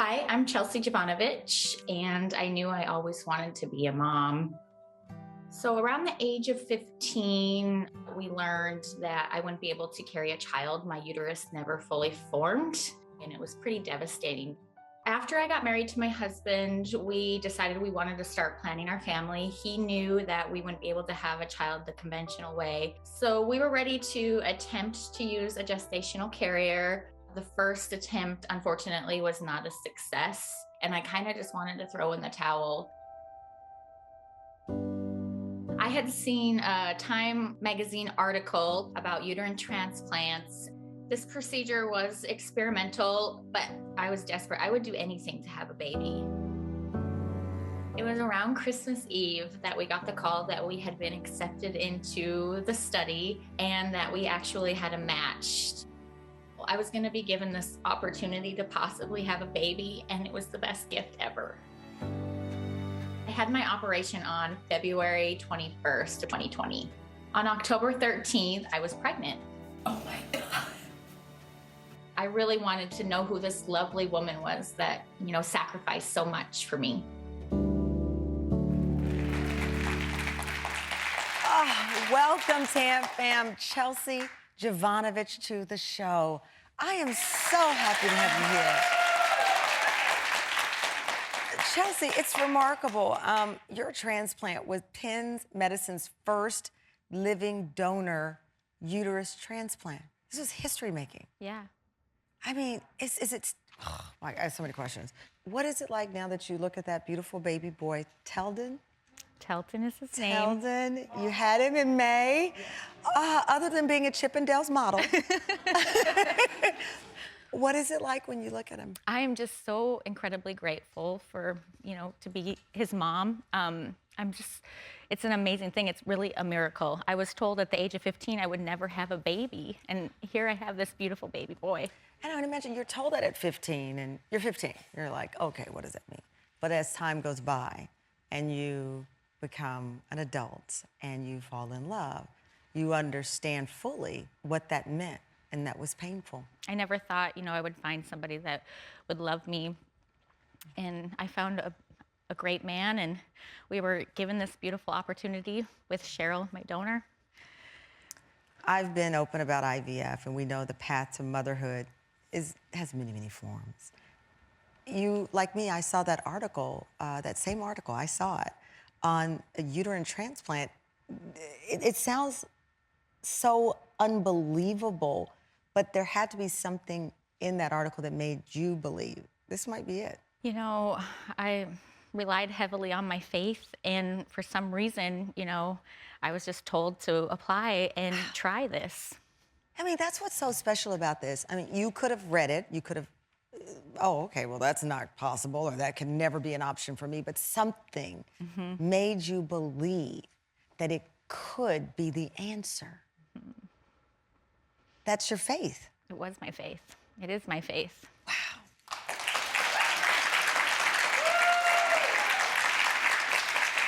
Hi, I'm Chelsea Jovanovich, and I knew I always wanted to be a mom. So, around the age of 15, we learned that I wouldn't be able to carry a child. My uterus never fully formed, and it was pretty devastating. After I got married to my husband, we decided we wanted to start planning our family. He knew that we wouldn't be able to have a child the conventional way. So we were ready to attempt to use a gestational carrier. The first attempt, unfortunately, was not a success. And I kind of just wanted to throw in the towel. I had seen a Time magazine article about uterine transplants. This procedure was experimental, but I was desperate. I would do anything to have a baby. It was around Christmas Eve that we got the call that we had been accepted into the study and that we actually had a match. I was going to be given this opportunity to possibly have a baby, and it was the best gift ever. I had my operation on February 21st of 2020. On October 13th, I was pregnant. Oh my God. I really wanted to know who this lovely woman was that, sacrificed so much for me. Welcome, Tam Fam. Chelsea Jovanovich to the show. I am so happy to have you here. Chelsea, it's remarkable. Your transplant was Penn Medicine's first living donor uterus transplant. This was history making. Yeah. I mean, I have so many questions. What is it like now that you look at that beautiful baby boy, Teldon? Telton is his name. Teldon, you had him in May. Other than being a Chippendales model. What is it like when you look at him? I am just so incredibly grateful for, to be his mom. It's an amazing thing. It's really a miracle. I was told at the age of 15 I would never have a baby, and here I have this beautiful baby boy. And I would imagine you're told that at 15, and you're 15. You're like, okay, what does that mean? But as time goes by and you become an adult and you fall in love, you understand fully what that meant, and that was painful. I never thought, I would find somebody that would love me. And I found a great man, and we were given this beautiful opportunity with Cheryl, my donor. I've been open about IVF, and we know the path to motherhood has many, many forms. You, like me, I saw that article, that same article, I saw it, on a uterine transplant. It sounds so unbelievable, but there had to be something in that article that made you believe this might be it. I relied heavily on my faith, and for some reason, I was just told to apply and try this. I mean, that's what's so special about this. I mean, you could have read it, you could have, oh, okay, well, that's not possible, or that can never be an option for me, but something made you believe that it could be the answer. That's your faith. It was my faith. It is my faith. Wow.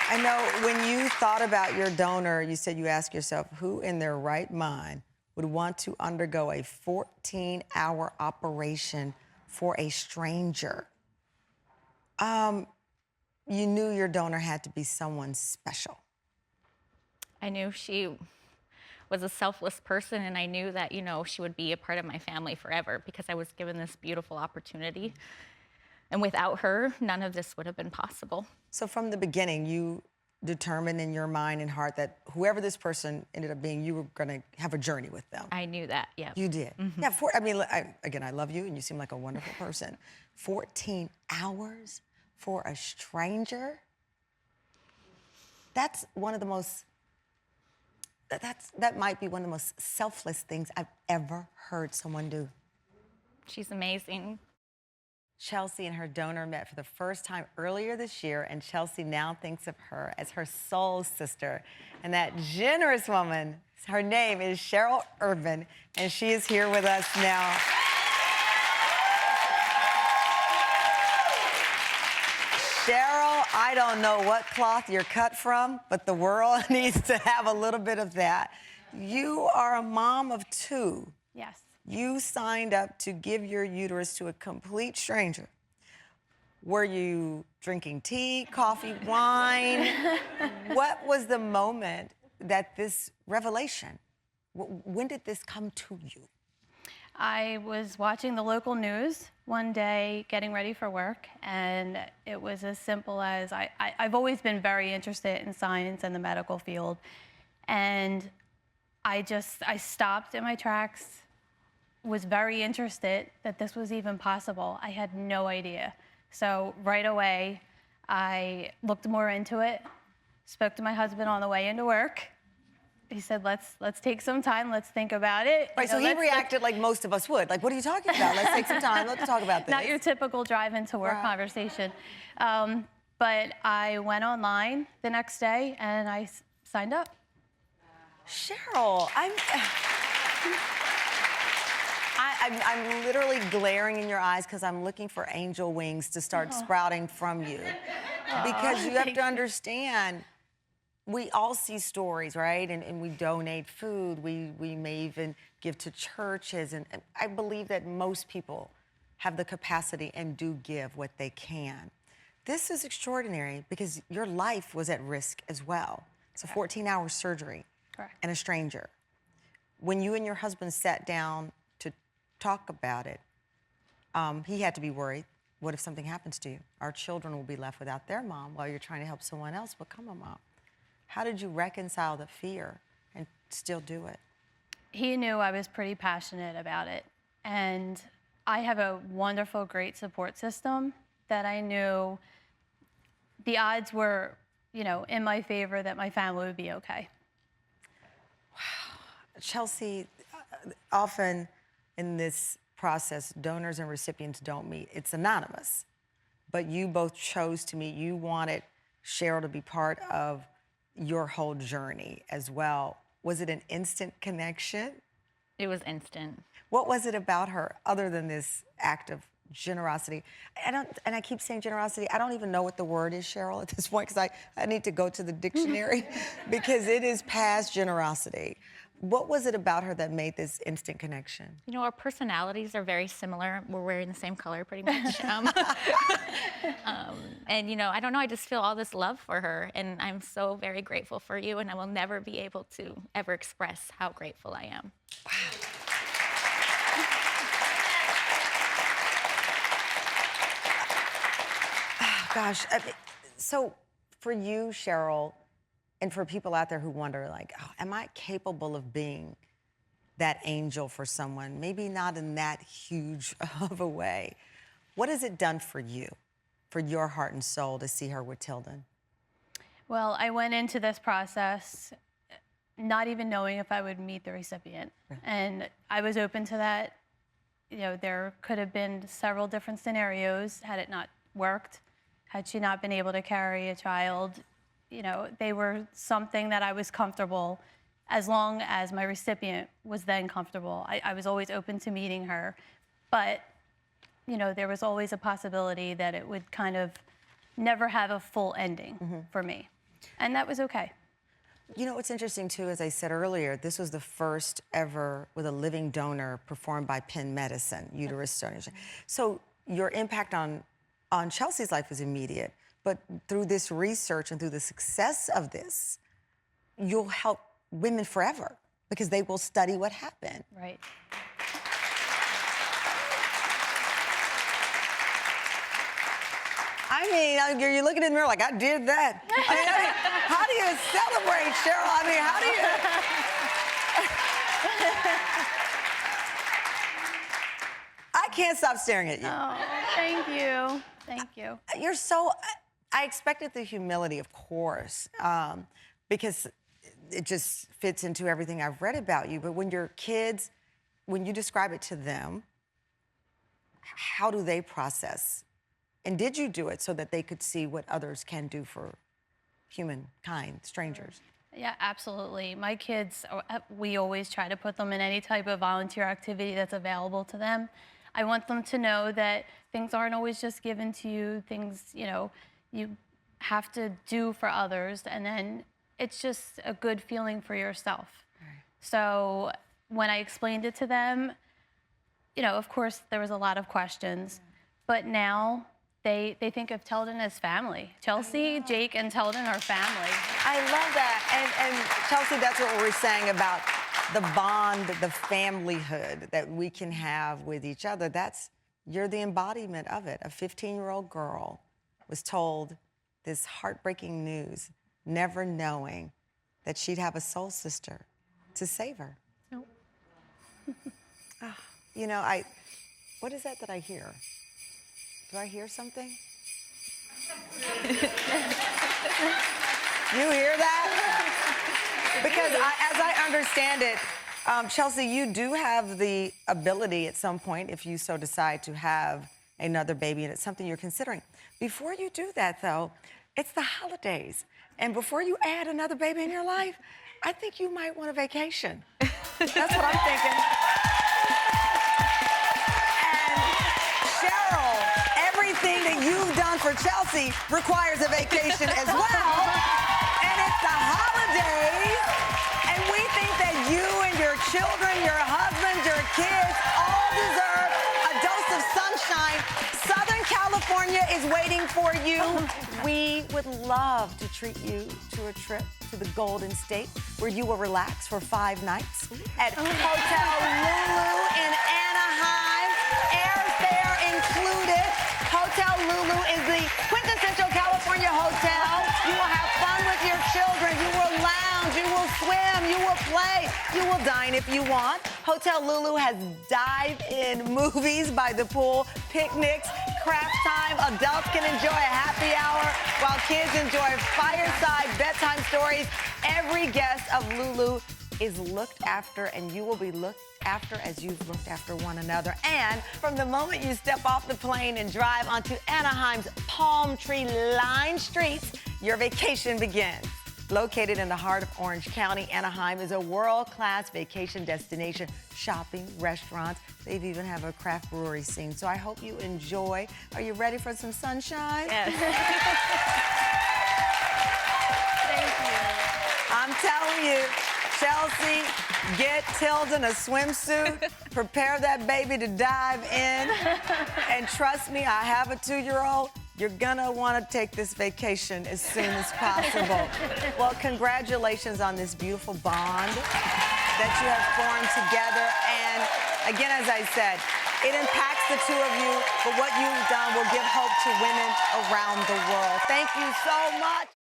I know when you thought about your donor, you said you asked yourself, who in their right mind would want to undergo a 14-hour operation for a stranger? You knew your donor had to be someone special. I knew she was a selfless person, and I knew that, she would be a part of my family forever because I was given this beautiful opportunity. And without her, none of this would have been possible. So from the beginning, you determined in your mind and heart that whoever this person ended up being, you were going to have a journey with them. I knew that, yeah. You did? Yeah, again, I love you, and you seem like a wonderful person. 14 hours for a stranger? That's one of the most... That might be one of the most selfless things I've ever heard someone do. She's amazing. Chelsea and her donor met for the first time earlier this year, and Chelsea now thinks of her as her soul sister. And that generous woman, her name is Cheryl Urban, and she is here with us now. Cheryl, I don't know what cloth you're cut from, but the world needs to have a little bit of that. You are a mom of two. Yes. You signed up to give your uterus to a complete stranger Were you drinking tea, coffee, wine? What was the moment that this revelation, when did this come to you? I was watching the local news one day, getting ready for work, and it was as simple as I've always been very interested in science and the medical field, and I stopped in my tracks, was very interested that this was even possible. I had no idea. So right away, I looked more into it, spoke to my husband on the way into work. He said, let's take some time, let's think about it. Right, so he reacted like most of us would. Like, what are you talking about? Let's take some time, let's talk about this. Not your typical drive into work conversation. But I went online the next day and I signed up. Cheryl, I'm literally glaring in your eyes because I'm looking for angel wings to start sprouting from you. Because you have to understand, we all see stories, right? And we donate food. We may even give to churches. And I believe that most people have the capacity and do give what they can. This is extraordinary because your life was at risk as well. It's a 14-hour surgery. Correct. And a stranger. When you and your husband sat down to talk about it, he had to be worried. What if something happens to you? Our children will be left without their mom while you're trying to help someone else become a mom. How did you reconcile the fear and still do it? He knew I was pretty passionate about it. And I have a wonderful, great support system that I knew the odds were, in my favor that my family would be okay. Chelsea, often in this process, donors and recipients don't meet. It's anonymous, but you both chose to meet. You wanted Cheryl to be part of your whole journey as well. Was it an instant connection? It was instant. What was it about her other than this act of generosity? And I keep saying generosity. I don't even know what the word is, Cheryl, at this point, because I need to go to the dictionary because it is past generosity. What was it about her that made this instant connection? Our personalities are very similar. We're wearing the same color pretty much. And, I don't know, I just feel all this love for her. And I'm so very grateful for you. And I will never be able to ever express how grateful I am. Wow. Oh, gosh. So for you, Cheryl, and for people out there who wonder, like, oh, am I capable of being that angel for someone? Maybe not in that huge of a way. What has it done for you, for your heart and soul, to see her with Tilden? Well, I went into this process not even knowing if I would meet the recipient. And I was open to that. There could have been several different scenarios had it not worked, had she not been able to carry a child. They were something that I was comfortable as long as my recipient was then comfortable. I was always open to meeting her, but, there was always a possibility that it would kind of never have a full ending for me, and that was okay. What's interesting, too, as I said earlier, this was the first ever with a living donor performed by Penn Medicine, uterus donation. So your impact on Chelsea's life was immediate. But through this research and through the success of this, you'll help women forever because they will study what happened. Right. I mean, you're looking in the mirror like, I did that. How do you celebrate, Cheryl? How do you... I can't stop staring at you. Oh, thank you. Thank you. You're so... I expected the humility, of course, because it just fits into everything I've read about you. But when your kids, when you describe it to them, how do they process? And did you do it so that they could see what others can do for humankind, strangers? Yeah, absolutely. My kids, we always try to put them in any type of volunteer activity that's available to them. I want them to know that things aren't always just given to you. Things, you have to do for others, and then it's just a good feeling for yourself. Right. So when I explained it to them, of course, there was a lot of questions, but now they think of Teldon as family. Chelsea, Jake, and Teldon are family. I love that. And Chelsea, that's what we were saying about the bond, the familyhood that we can have with each other. You're the embodiment of it. A 15-year-old girl was told this heartbreaking news, never knowing that she'd have a soul sister to save her. Nope. You know, what is that I hear? Do I hear something? You hear that? Because as I understand it, Chelsea, you do have the ability at some point, if you so decide, to have another baby, and it's something you're considering. Before you do that, though, it's the holidays. And before you add another baby in your life, I think you might want a vacation. That's what I'm thinking. And Cheryl, everything that you've done for Chelsea requires a vacation as well. And it's the holidays. And we think that you and your children, your husband, your kids all deserve a dose of sunshine. Southern California is waiting for you. We would love to treat you to a trip to the Golden State, where you will relax for 5 nights at Hotel Lulu in Anaheim. Airfare included. Hotel Lulu is the quintessential California hotel. You will have fun with your children. You will lounge. You will swim. You will play. You will dine if you want. Hotel Lulu has dive-in movies by the pool, picnics, craft time. Adults can enjoy a happy hour while kids enjoy fireside bedtime stories. Every guest of Lulu is looked after, and you will be looked after as you've looked after one another. And from the moment you step off the plane and drive onto Anaheim's palm tree-lined streets, your vacation begins. Located in the heart of Orange County, Anaheim is a world-class vacation destination, shopping, restaurants. They even have a craft brewery scene. So I hope you enjoy. Are you ready for some sunshine? Yes. Thank you. I'm telling you, Chelsea, get Teldon a swimsuit, prepare that baby to dive in, and trust me, I have a 2-year-old. You're gonna want to take this vacation as soon as possible. Well, congratulations on this beautiful bond that you have formed together. And again, as I said, it impacts the two of you, but what you've done will give hope to women around the world. Thank you so much.